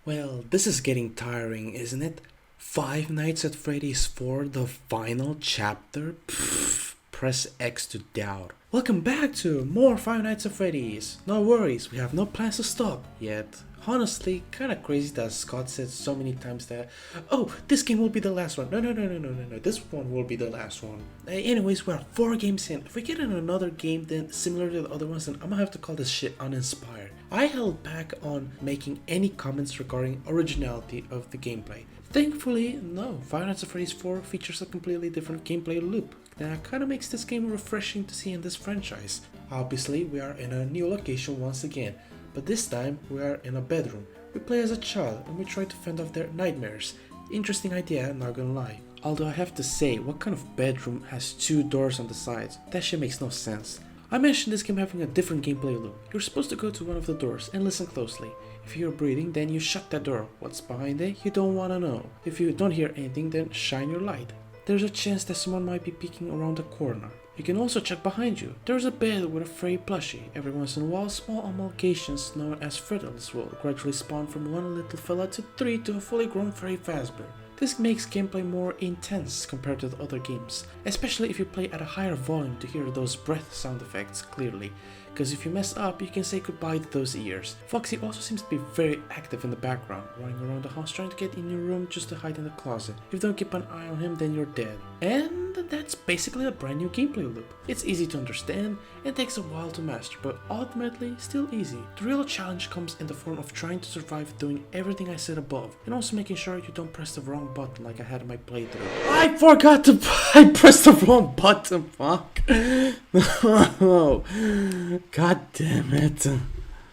Well, this is getting tiring, isn't it? Five Nights at Freddy's 4, the final chapter? Pfft, press X to doubt. Welcome back to more Five Nights at Freddy's. No worries, we have no plans to stop yet. Honestly, kinda crazy that Scott said so many times that, oh, this game will be the last one. No, this one will be the last one. Anyways, we're 4 games in. If we get in another game then similar to the other ones, then I'm gonna have to call this shit uninspired. I held back on making any comments regarding originality of the gameplay. Thankfully, no, Five Nights at Freddy's 4 features a completely different gameplay loop that kinda makes this game refreshing to see in this franchise. Obviously, we are in a new location once again, but this time we are in a bedroom. We play as a child and we try to fend off their nightmares. Interesting idea, not gonna lie. Although I have to say, what kind of bedroom has 2 doors on the sides? That shit makes no sense. I mentioned this game having a different gameplay loop. You're supposed to go to one of the doors and listen closely. If you hear breathing, then you shut that door. What's behind it? You don't wanna know. If you don't hear anything, then shine your light. There's a chance that someone might be peeking around the corner. You can also check behind you. There's a bed with a Freddy plushie. Every once in a while, small amalgamations known as Freddles will gradually spawn from one little fella to 3 to a fully grown Freddy Fazbear. This makes gameplay more intense compared to the other games, especially if you play at a higher volume to hear those breath sound effects clearly, because if you mess up, you can say goodbye to those ears. Foxy also seems to be very active in the background, running around the house trying to get in your room just to hide in the closet. If you don't keep an eye on him, then you're dead. And that's basically a brand new gameplay loop. It's easy to understand and takes a while to master, but ultimately still easy. The real challenge comes in the form of trying to survive doing everything I said above, and also making sure you don't press the wrong button like I had in my playthrough. I forgot to I pressed the wrong button, fuck. Oh, god damn it.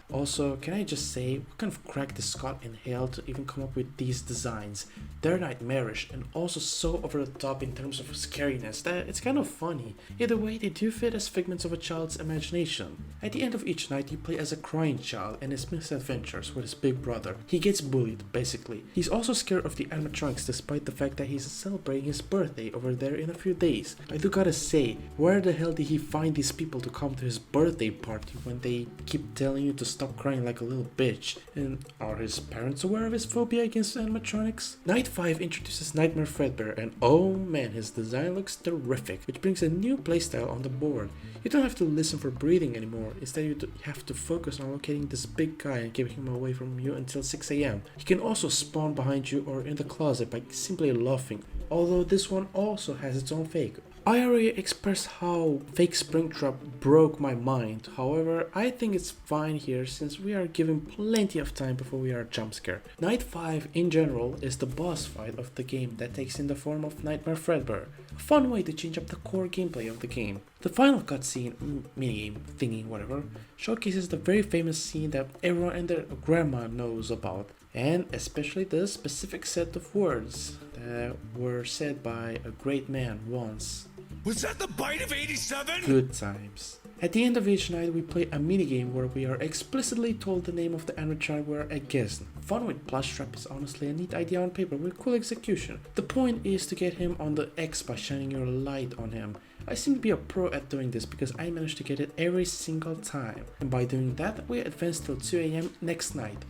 Also, can I just say, what kind of crack did Scott inhale to even come up with these designs? They're nightmarish and also so over the top in terms of scariness that it's kind of funny. Either way, they do fit as figments of a child's imagination. At the end of each night, you play as a crying child and his misadventures with his big brother. He gets bullied, basically. He's also scared of the animatronics despite the fact that he's celebrating his birthday over there in a few days. I do gotta say, where the hell did he find these people to come to his birthday party when they keep telling you to stop crying like a little bitch? And are his parents aware of his phobia against animatronics? Night 5 introduces Nightmare Fredbear, and oh man, his design looks terrific, which brings a new playstyle on the board. You don't have to listen for breathing anymore, instead you have to focus on locating this big guy and keeping him away from you until 6 AM. He can also spawn behind you or in the closet by simply laughing, although this one also has its own fake. I already expressed how fake Springtrap broke my mind, however I think it's fine here since we are given plenty of time before we are jump scared. Night 5 in general is the boss fight of the game that takes in the form of Nightmare Fredbear, a fun way to change up the core gameplay of the game. The final cutscene, minigame, thingy, whatever, showcases the very famous scene that everyone and their grandma knows about, and especially the specific set of words that were said by a great man once. Was that the bite of 87? Good times. At the end of each night, we play a minigame where we are explicitly told the name of the animatronic we are against. Fun with Plushtrap is honestly a neat idea on paper with cool execution. The point is to get him on the X by shining your light on him. I seem to be a pro at doing this because I managed to get it every single time. And by doing that, we advance till 2 AM next night.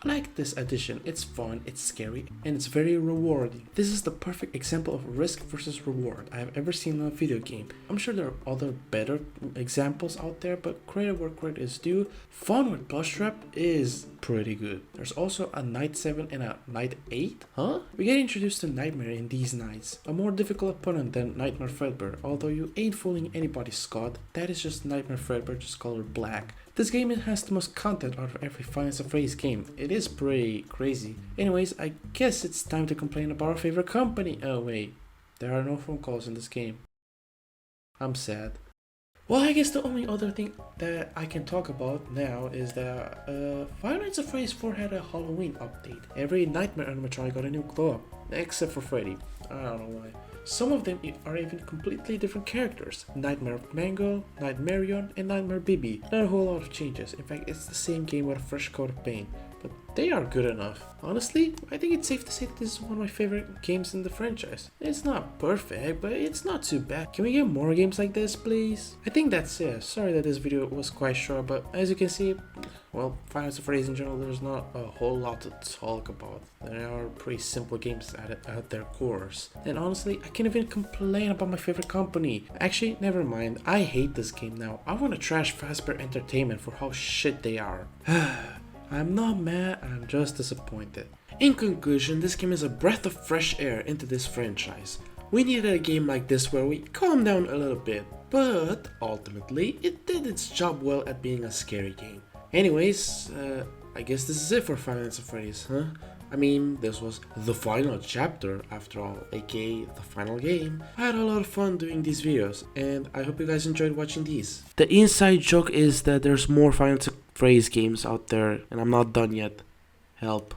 I like this addition, it's fun, it's scary, and it's very rewarding. This is the perfect example of risk versus reward I have ever seen in a video game. I'm sure there are other better examples out there, but credit where credit is due. Fun with Plushtrap is pretty good. There's also a Night 7 and a Night 8? Huh? We get introduced to Nightmare in these nights, a more difficult opponent than Nightmare Fredbear, although you ain't fooling anybody, Scott. That is just Nightmare Fredbear, just colored black. This game has the most content out of every Five Nights at Freddy's game. It is pretty crazy. Anyways, I guess it's time to complain about our favorite company. Oh wait, there are no phone calls in this game. I'm sad. Well, I guess the only other thing that I can talk about now is that Five Nights at Freddy's 4 had a Halloween update. Every Nightmare animatronic got a new glow up, except for Freddy. I don't know why. Some of them are even completely different characters. Nightmare Mango, Nightmarion, and Nightmare Bibi. Not a whole lot of changes. In fact, it's the same game with a fresh coat of paint. but they are good enough. Honestly, I think it's safe to say that this is one of my favorite games in the franchise. It's not perfect, but it's not too bad. Can we get more games like this, please? I think that's it. Sorry that this video was quite short, but as you can see, well, Five Nights at Freddy's in general, there's not a whole lot to talk about. There are pretty simple games at their cores. And honestly, I can't even complain about my favorite company. Actually, never mind. I hate this game now. I want to trash Fazbear Entertainment for how shit they are. I'm not mad, I'm just disappointed. In conclusion, this game is a breath of fresh air into this franchise. We needed a game like this where we calm down a little bit, but ultimately it did its job well at being a scary game. Anyways, I guess this is it for Five Nights at Freddy's, huh? I mean, this was the final chapter after all, aka the final game. I had a lot of fun doing these videos, and I hope you guys enjoyed watching these. The inside joke is that there's more Five Nights at Freddy's games out there, and I'm not done yet. Help.